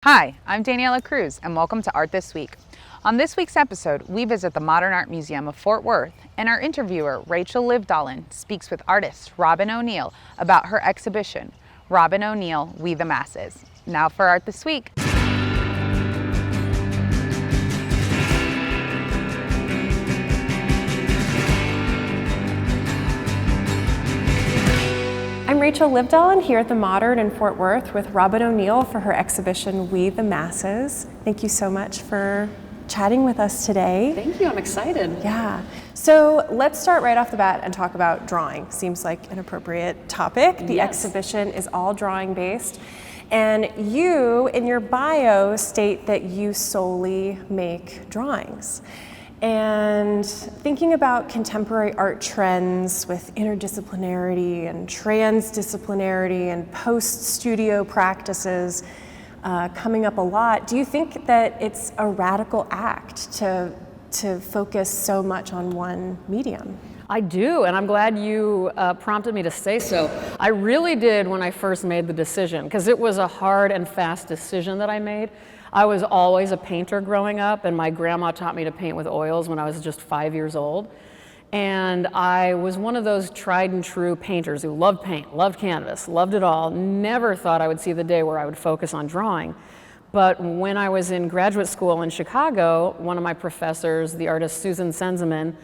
Hi, I'm Daniela Cruz, and welcome to Art This Week. On this week's episode, we visit the Modern Art Museum of Fort Worth, and our interviewer, Rachel Livedalen, speaks with artist Robyn O'Neil about her exhibition, Robyn O'Neil, We the Masses. Now for Art This Week. I'm Rachel Livedalen here at the Modern in Fort Worth with Robyn O'Neil for her exhibition, We the Masses. Thank you so much for chatting with us today. Thank you, I'm excited. Yeah. So let's start right off the bat and talk about drawing. Seems like an appropriate topic. The exhibition is all drawing based. And you, in your bio, state that you solely make drawings. And thinking about contemporary art trends with interdisciplinarity and transdisciplinarity and post-studio practices coming up a lot, do you think that it's a radical act to focus so much on one medium? I do, and I'm glad you prompted me to say so. I really did when I first made the decision, because it was a hard and fast decision that I made. I was always a painter growing up, and my grandma taught me to paint with oils when I was just 5 years old. And I was one of those tried and true painters who loved paint, loved canvas, loved it all, never thought I would see the day where I would focus on drawing. But when I was in graduate school in Chicago, one of my professors, the artist Susan Senseman,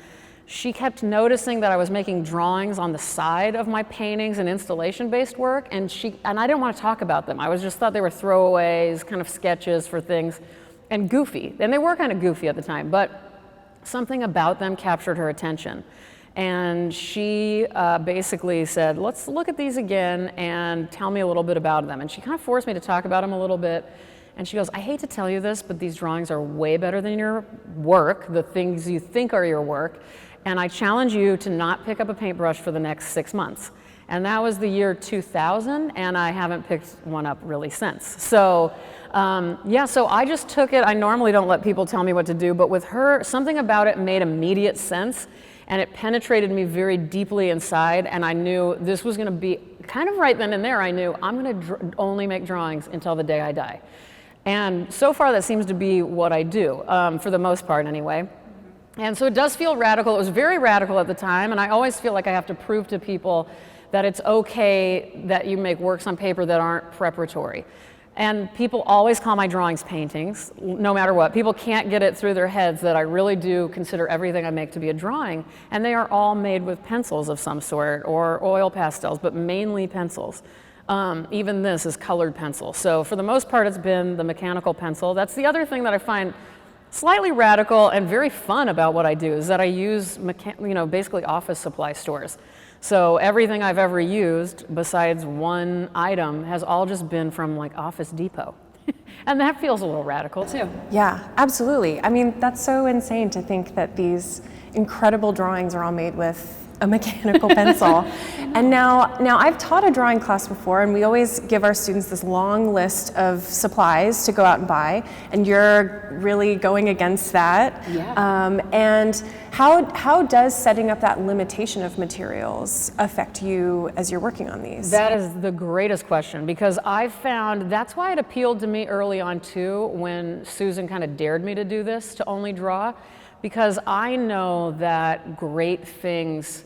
she kept noticing that I was making drawings on the side of my paintings and installation-based work, and I didn't want to talk about them. I just thought they were throwaways, kind of sketches for things, and goofy. And they were kind of goofy at the time, but something about them captured her attention. And she basically said, let's look at these again and tell me a little bit about them. And she kind of forced me to talk about them a little bit. And she goes, I hate to tell you this, but these drawings are way better than your work, the things you think are your work. And I challenge you to not pick up a paintbrush for the next 6 months. And that was the year 2000, and I haven't picked one up really since. So so I just took it. I normally don't let people tell me what to do, but with her, something about it made immediate sense, and it penetrated me very deeply inside, and I knew this was gonna be, kind of right then and there, I knew I'm gonna only make drawings until the day I die. And so far that seems to be what I do, for the most part anyway. And so it does feel radical. It was very radical at the time, and I always feel like I have to prove to people that it's okay that you make works on paper that aren't preparatory. And people always call my drawings paintings, no matter what. People can't get it through their heads that I really do consider everything I make to be a drawing, and they are all made with pencils of some sort, or oil pastels, but mainly pencils. Even this is colored pencil. So for the most part, it's been the mechanical pencil. That's the other thing that I find slightly radical and very fun about what I do, is that I use basically office supply stores. So everything I've ever used besides one item has all just been from like Office Depot. And that feels a little radical too. Yeah, absolutely. I mean, that's so insane to think that these incredible drawings are all made with a mechanical pencil. And now I've taught a drawing class before, and we always give our students this long list of supplies to go out and buy, and you're really going against that. Yeah. And how does setting up that limitation of materials affect you as you're working on these? That is the greatest question, because I found that's why it appealed to me early on too, when Susan kind of dared me to do this, to only draw, because I know that great things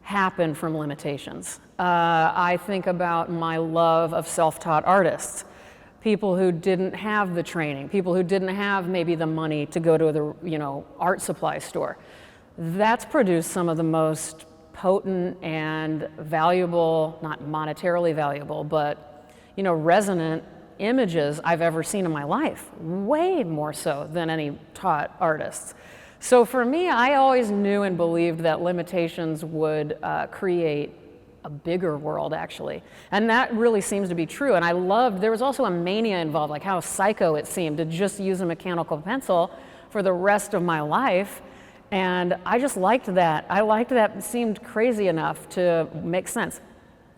happen from limitations. I think about my love of self-taught artists, people who didn't have the training, people who didn't have maybe the money to go to the art supply store. That's produced some of the most potent and valuable, not monetarily valuable, but resonant images I've ever seen in my life, way more so than any taught artists. So for me, I always knew and believed that limitations would create a bigger world, actually. And that really seems to be true. And I loved, there was also a mania involved, like how psycho it seemed to just use a mechanical pencil for the rest of my life. And I just liked that. I liked that. It seemed crazy enough to make sense.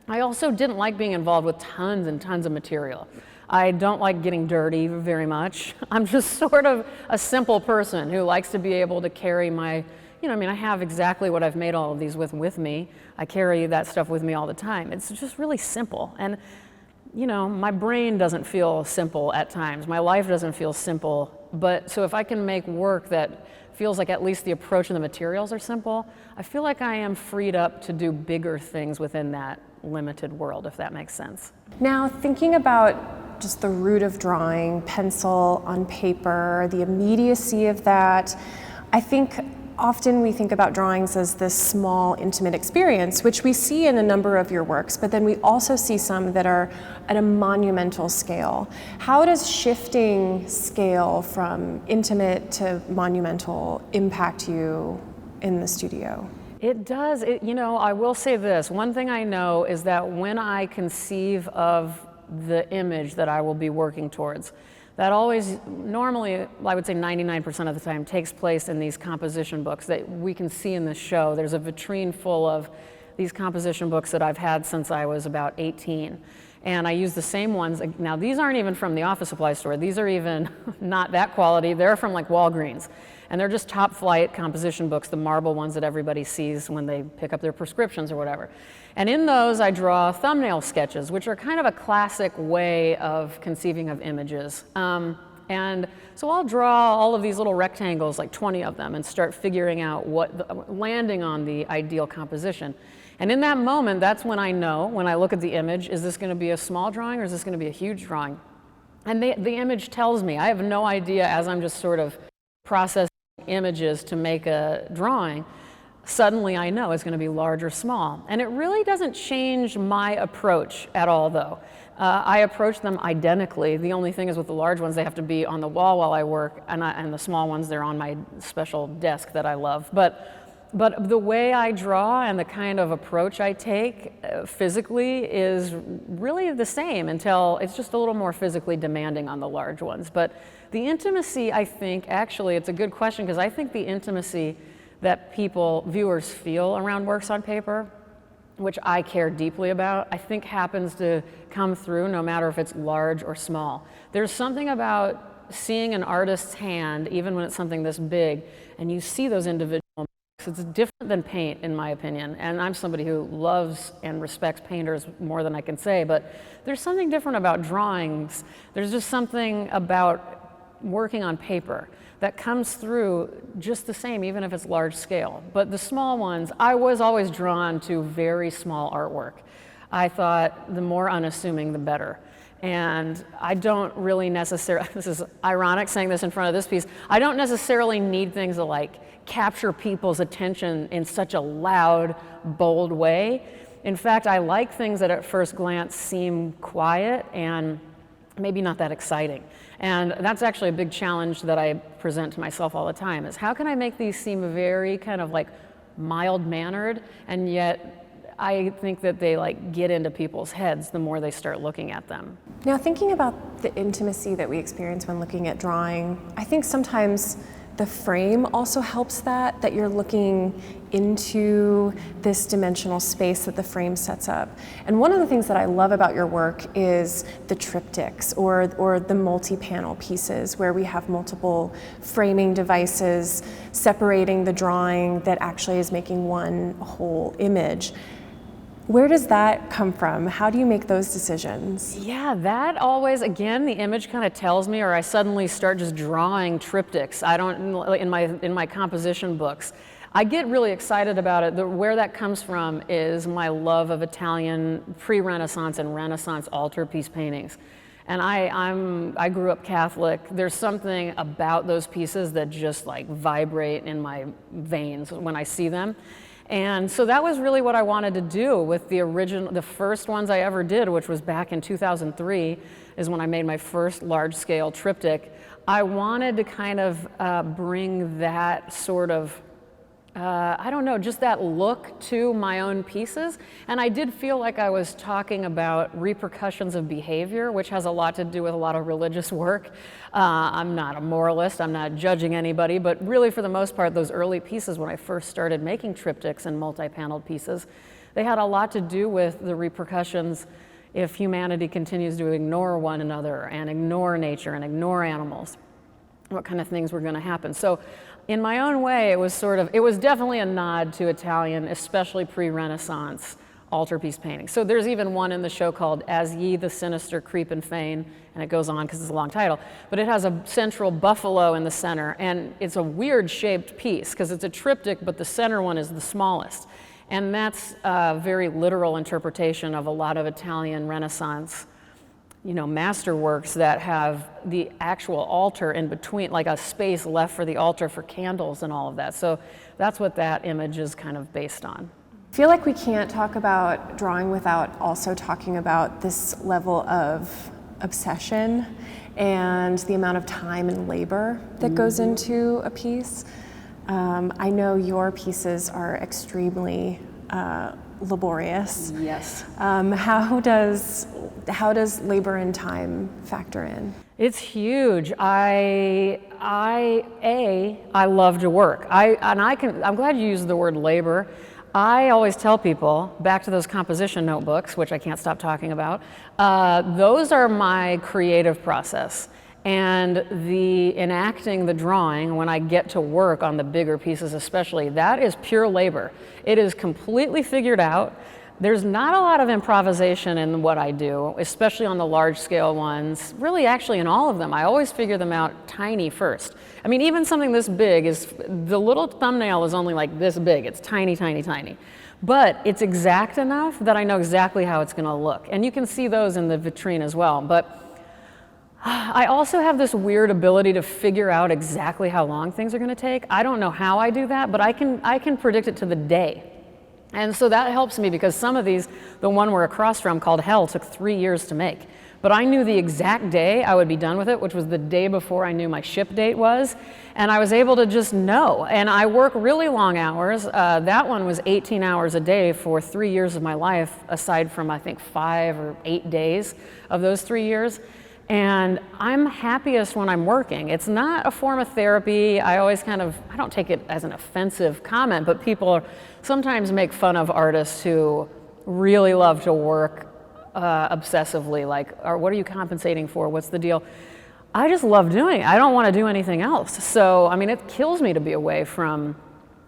I also didn't like being involved with tons and tons of material. I don't like getting dirty very much. I'm just sort of a simple person who likes to be able to carry my, I have exactly what I've made all of these with me. I carry that stuff with me all the time. It's just really simple. And my brain doesn't feel simple at times. My life doesn't feel simple. But so if I can make work that feels like at least the approach and the materials are simple, I feel like I am freed up to do bigger things within that limited world, if that makes sense. Now, thinking about just the root of drawing, pencil on paper, the immediacy of that, I think often we think about drawings as this small, intimate experience, which we see in a number of your works, but then we also see some that are at a monumental scale. How does shifting scale from intimate to monumental impact you in the studio? It does. I will say this. One thing I know is that when I conceive of the image that I will be working towards, that always, normally, I would say 99% of the time, takes place in these composition books that we can see in the show. There's a vitrine full of these composition books that I've had since I was about 18. And I use the same ones. Now, these aren't even from the office supply store. These are even not that quality. They're from like Walgreens. And they're just top flight composition books, the marble ones that everybody sees when they pick up their prescriptions or whatever. And in those, I draw thumbnail sketches, which are kind of a classic way of conceiving of images. And so I'll draw all of these little rectangles, like 20 of them, and start figuring out landing on the ideal composition. And in that moment, that's when I know, when I look at the image, is this going to be a small drawing or is this going to be a huge drawing? And the image tells me. I have no idea as I'm just sort of processing images to make a drawing. Suddenly I know it's going to be large or small. And it really doesn't change my approach at all, though. I approach them identically. The only thing is with the large ones, they have to be on the wall while I work, and the small ones, they're on my special desk that I love. But the way I draw and the kind of approach I take physically is really the same until it's just a little more physically demanding on the large ones. But the intimacy, I think, actually, it's a good question, because I think the intimacy that viewers feel around works on paper, which I care deeply about, I think happens to come through no matter if it's large or small. There's something about seeing an artist's hand, even when it's something this big, and you see those individual marks. It's different than paint, in my opinion, and I'm somebody who loves and respects painters more than I can say, but there's something different about drawings. There's just something about working on paper that comes through just the same, even if it's large scale. But the small ones, I was always drawn to very small artwork. I thought the more unassuming, the better. And I don't really necessarily, this is ironic saying this in front of this piece, I don't necessarily need things to like capture people's attention in such a loud, bold way. In fact, I like things that at first glance seem quiet and maybe not that exciting. And that's actually a big challenge that I present to myself all the time, is how can I make these seem very kind of like mild-mannered, and yet I think that they like get into people's heads the more they start looking at them. Now, thinking about the intimacy that we experience when looking at drawing, I think sometimes the frame also helps that you're looking into this dimensional space that the frame sets up. And one of the things that I love about your work is the triptychs or the multi-panel pieces where we have multiple framing devices separating the drawing that actually is making one whole image. Where does that come from? How do you make those decisions? Yeah, that always, again, the image kind of tells me, or I suddenly start just drawing triptychs. I don't, in my composition books. I get really excited about it. Where that comes from is my love of Italian pre-Renaissance and Renaissance altarpiece paintings. And I grew up Catholic. There's something about those pieces that just like vibrate in my veins when I see them. And so that was really what I wanted to do with the first ones I ever did, which was back in 2003, is when I made my first large-scale triptych. I wanted to kind of bring that sort of, I don't know, just that look to my own pieces. And I did feel like I was talking about repercussions of behavior, which has a lot to do with a lot of religious work. I'm not a moralist, I'm not judging anybody, but really for the most part, those early pieces when I first started making triptychs and multi-paneled pieces, they had a lot to do with the repercussions if humanity continues to ignore one another and ignore nature and ignore animals, what kind of things were going to happen. So in my own way, it was definitely a nod to Italian, especially pre-Renaissance altarpiece painting. So there's even one in the show called As Ye the Sinister Creep and Feign, and it goes on because it's a long title, but it has a central buffalo in the center, and it's a weird shaped piece because it's a triptych, but the center one is the smallest. And that's a very literal interpretation of a lot of Italian Renaissance, masterworks that have the actual altar in between, like a space left for the altar for candles and all of that. So that's what that image is kind of based on. I feel like we can't talk about drawing without also talking about this level of obsession and the amount of time and labor that goes into a piece. I know your pieces are extremely laborious. Yes. How does labor and time factor in? It's huge. I love to work. I'm glad you used the word labor. I always tell people, back to those composition notebooks, which I can't stop talking about, those are my creative process. And the enacting the drawing, when I get to work on the bigger pieces especially, that is pure labor. It is completely figured out. There's not a lot of improvisation in what I do, especially on the large scale ones. Really, actually, in all of them, I always figure them out tiny first. I mean, even something this big the little thumbnail is only like this big. It's tiny, tiny, tiny. But it's exact enough that I know exactly how it's gonna look. And you can see those in the vitrine as well. But I also have this weird ability to figure out exactly how long things are gonna take. I don't know how I do that, but I can predict it to the day. And so that helps me because some of these, the one we're across from called Hell, took 3 years to make. But I knew the exact day I would be done with it, which was the day before I knew my ship date was. And I was able to just know. And I work really long hours. That one was 18 hours a day for 3 years of my life, aside from I think 5 or 8 days of those 3 years. And I'm happiest when I'm working. It's not a form of therapy. I always I don't take it as an offensive comment, but people sometimes make fun of artists who really love to work obsessively, like, what are you compensating for? What's the deal? I just love doing it. I don't want to do anything else. So, I mean, it kills me to be away from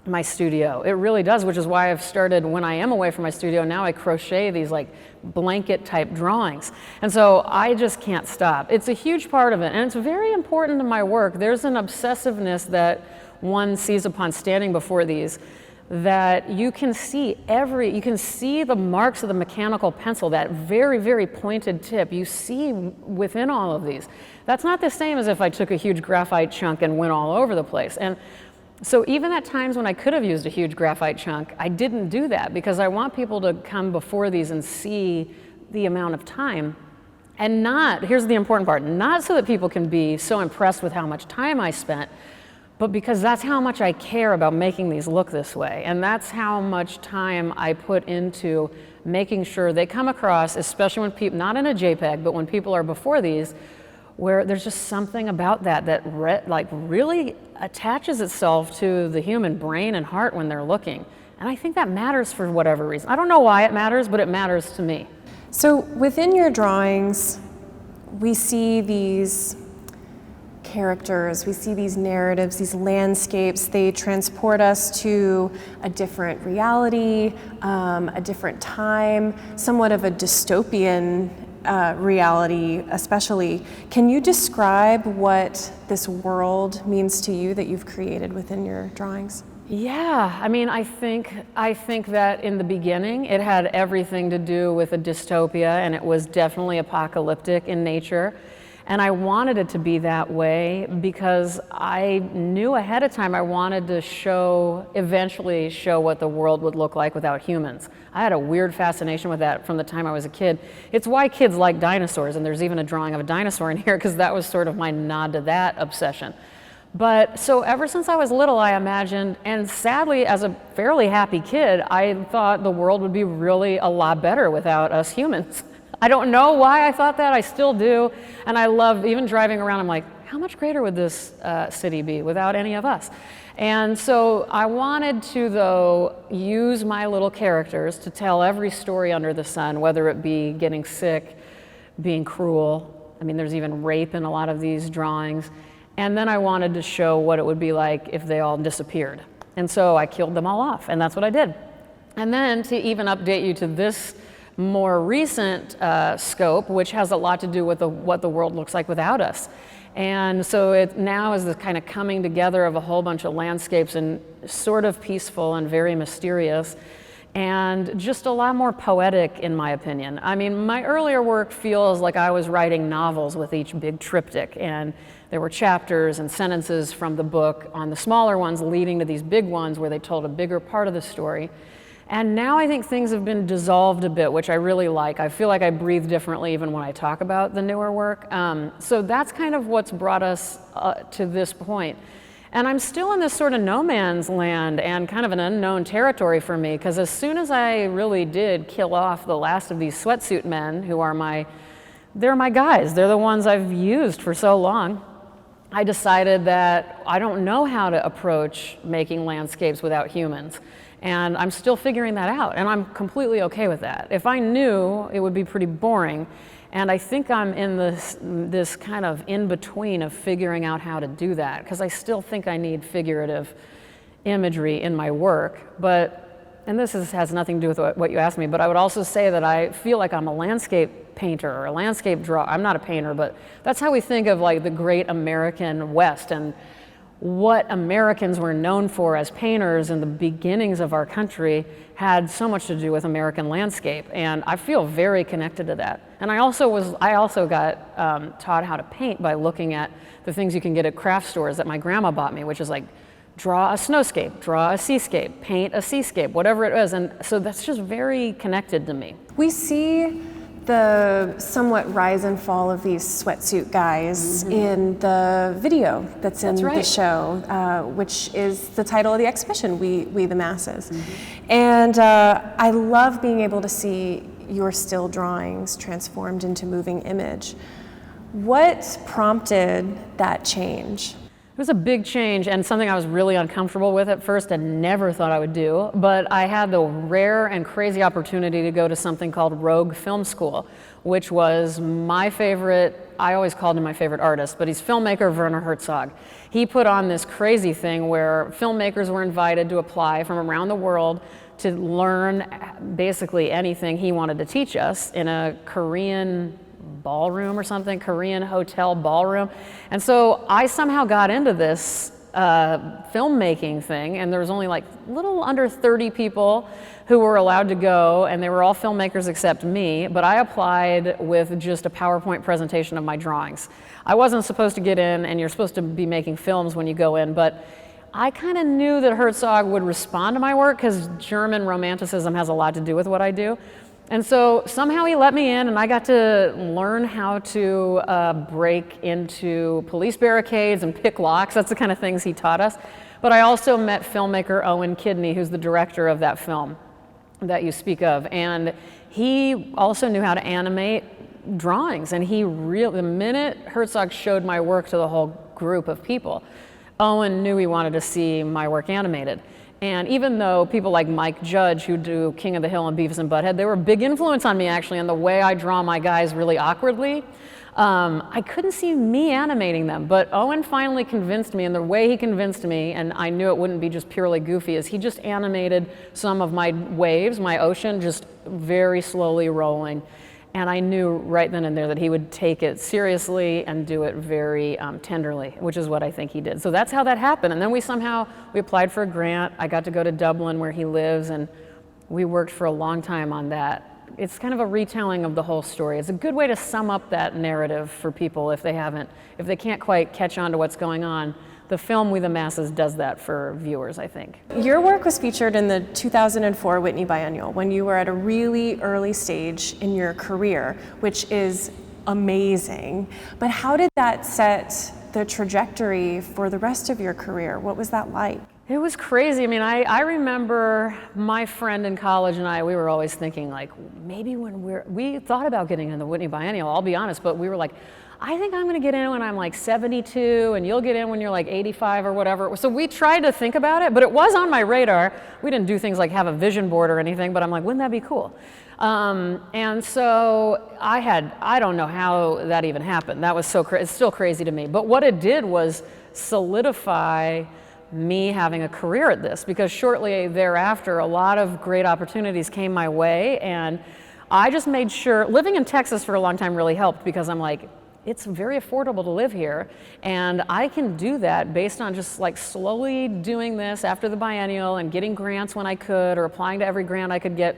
my studio. It really does, which is why I've started, when I am away from my studio, now I crochet these like blanket type drawings. And so I just can't stop. It's a huge part of it, and it's very important to my work. There's an obsessiveness that one sees upon standing before these, that you can see the marks of the mechanical pencil, that very, very pointed tip. You see within all of these. That's not the same as if I took a huge graphite chunk and went all over the place. And so even at times when I could have used a huge graphite chunk, I didn't do that because I want people to come before these and see the amount of time. And here's the important part, not so that people can be so impressed with how much time I spent, but because that's how much I care about making these look this way. And that's how much time I put into making sure they come across, especially when people, not in a JPEG, but when people are before these, where there's just something about that really attaches itself to the human brain and heart when they're looking. And I think that matters for whatever reason. I don't know why it matters, but it matters to me. So within your drawings, we see these characters, we see these narratives, these landscapes. They transport us to a different reality, a different time, somewhat of a dystopian reality especially. Can you describe what this world means to you that you've created within your drawings? Yeah, I mean, I think that in the beginning it had everything to do with a dystopia, and it was definitely apocalyptic in nature. And I wanted it to be that way because I knew ahead of time I wanted to eventually show what the world would look like without humans. I had a weird fascination with that from the time I was a kid. It's why kids like dinosaurs, and there's even a drawing of a dinosaur in here because that was sort of my nod to that obsession. But so ever since I was little, I imagined, and sadly, as a fairly happy kid, I thought the world would be really a lot better without us humans. I don't know why I thought that, I still do. And I love, even driving around, I'm like, how much greater would this city be without any of us? And so I wanted to, though, use my little characters to tell every story under the sun, whether it be getting sick, being cruel. I mean, there's even rape in a lot of these drawings. And then I wanted to show what it would be like if they all disappeared. And so I killed them all off, and that's what I did. And then to even update you to this more recent scope, which has a lot to do with what the world looks like without us. And so it now is the kind of coming together of a whole bunch of landscapes, and sort of peaceful and very mysterious, and just a lot more poetic, in my opinion. I mean, my earlier work feels like I was writing novels with each big triptych, and there were chapters and sentences from the book on the smaller ones leading to these big ones where they told a bigger part of the story. And now I think things have been dissolved a bit, which I really like. I feel like I breathe differently even when I talk about the newer work. So that's kind of what's brought us to this point. And I'm still in this sort of no man's land and kind of an unknown territory for me, because as soon as I really did kill off the last of these sweatsuit men, who are they're my guys, they're the ones I've used for so long, I decided that I don't know how to approach making landscapes without humans. And I'm still figuring that out, and I'm completely okay with that. If I knew, it would be pretty boring. And I think I'm in this kind of in-between of figuring out how to do that, because I still think I need figurative imagery in my work. And this has nothing to do with what you asked me, but I would also say that I feel like I'm a landscape painter or a landscape drawer. I'm not a painter, but that's how we think of like the great American West, and what Americans were known for as painters in the beginnings of our country had so much to do with American landscape, and I feel very connected to that. And I also got taught how to paint by looking at the things you can get at craft stores that my grandma bought me, which is like draw a snowscape, draw a seascape, paint a seascape, whatever it is. And so that's just very connected to me. We see the somewhat rise and fall of these sweatsuit guys in the video that's in the show, which is the title of the exhibition, We the Masses. And I love being able to see your still drawings transformed into moving image. What prompted that change? It was a big change, and something I was really uncomfortable with at first and never thought I would do, but I had the rare and crazy opportunity to go to something called Rogue Film School, which was my favorite, I always called him my favorite artist, but he's filmmaker Werner Herzog. He put on this crazy thing where filmmakers were invited to apply from around the world to learn basically anything he wanted to teach us in a Korean ballroom or something, Korean hotel ballroom. And so I somehow got into this filmmaking thing, and there was only like little under 30 people who were allowed to go, and they were all filmmakers except me, but I applied with just a PowerPoint presentation of my drawings. I wasn't supposed to get in, and you're supposed to be making films when you go in, but I kind of knew that Herzog would respond to my work because German romanticism has a lot to do with what I do. And so somehow he let me in, and I got to learn how to break into police barricades and pick locks. That's the kind of things he taught us. But I also met filmmaker Owen Kidney, who's the director of that film that you speak of. And he also knew how to animate drawings. And the minute Herzog showed my work to the whole group of people, Owen knew he wanted to see my work animated. And even though people like Mike Judge, who do King of the Hill and Beavis and Butthead, they were a big influence on me actually in the way I draw my guys really awkwardly. I couldn't see me animating them, but Owen finally convinced me, and the way he convinced me, and I knew it wouldn't be just purely goofy, is he just animated some of my waves, my ocean, just very slowly rolling. And I knew right then and there that he would take it seriously and do it very tenderly, which is what I think he did. So that's how that happened. And then we applied for a grant. I got to go to Dublin where he lives, and we worked for a long time on that. It's kind of a retelling of the whole story. It's a good way to sum up that narrative for people if they can't quite catch on to what's going on. The film We the Masses does that for viewers, I think. Your work was featured in the 2004 Whitney Biennial when you were at a really early stage in your career, which is amazing. But how did that set the trajectory for the rest of your career? What was that like? It was crazy. I mean, I remember my friend in college and we were always thinking like, maybe when we thought about getting in the Whitney Biennial, I'll be honest, but we were like, I think I'm gonna get in when I'm like 72 and you'll get in when you're like 85 or whatever. So we tried to think about it, but it was on my radar. We didn't do things like have a vision board or anything, but I'm like, wouldn't that be cool? And so I don't know how that even happened. That was it's still crazy to me. But what it did was solidify me having a career at this, because shortly thereafter, a lot of great opportunities came my way, and I just made sure, living in Texas for a long time really helped, because I'm like, it's very affordable to live here, and I can do that based on just like slowly doing this after the biennial and getting grants when I could, or applying to every grant I could get.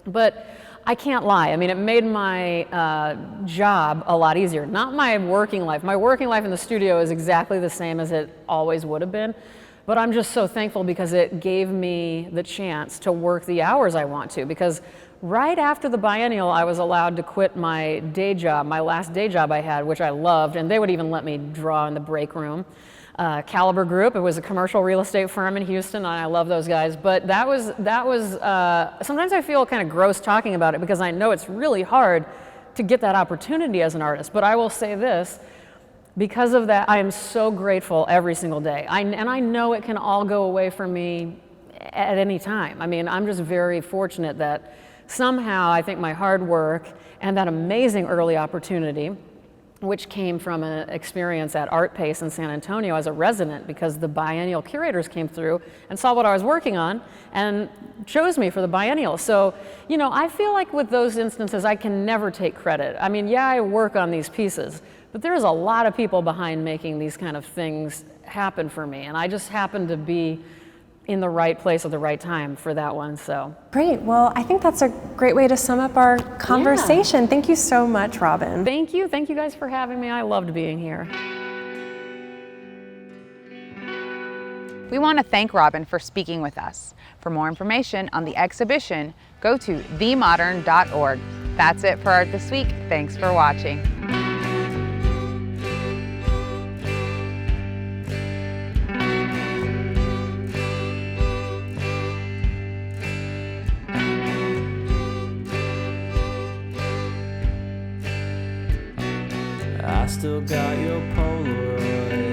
But I can't lie, I mean, it made my job a lot easier. Not my working life. My working life in the studio is exactly the same as it always would have been, but I'm just so thankful because it gave me the chance to work the hours I want to, because right after the biennial, I was allowed to quit my day job, my last day job I had, which I loved, and they would even let me draw in the break room. Caliber Group, it was a commercial real estate firm in Houston, and I love those guys, but that was sometimes I feel kind of gross talking about it, because I know it's really hard to get that opportunity as an artist. But I will say this, because of that, I am so grateful every single day. And I know it can all go away from me at any time. I mean, I'm just very fortunate that somehow I think my hard work and that amazing early opportunity, which came from an experience at Art Pace in San Antonio as a resident, because the biennial curators came through and saw what I was working on and chose me for the biennial. So, you know, I feel like with those instances, I can never take credit. I mean, yeah, I work on these pieces, but there's a lot of people behind making these kind of things happen for me, and I just happen to be in the right place at the right time for that one. So great. Well, I think that's a great way to sum up our conversation. Yeah. Thank you so much, Robyn. Thank you. Thank you guys for having me. I loved being here. We want to thank Robyn for speaking with us. For more information on the exhibition, go to themodern.org. That's it for Art This Week. Thanks for watching. I still got your Polaroid.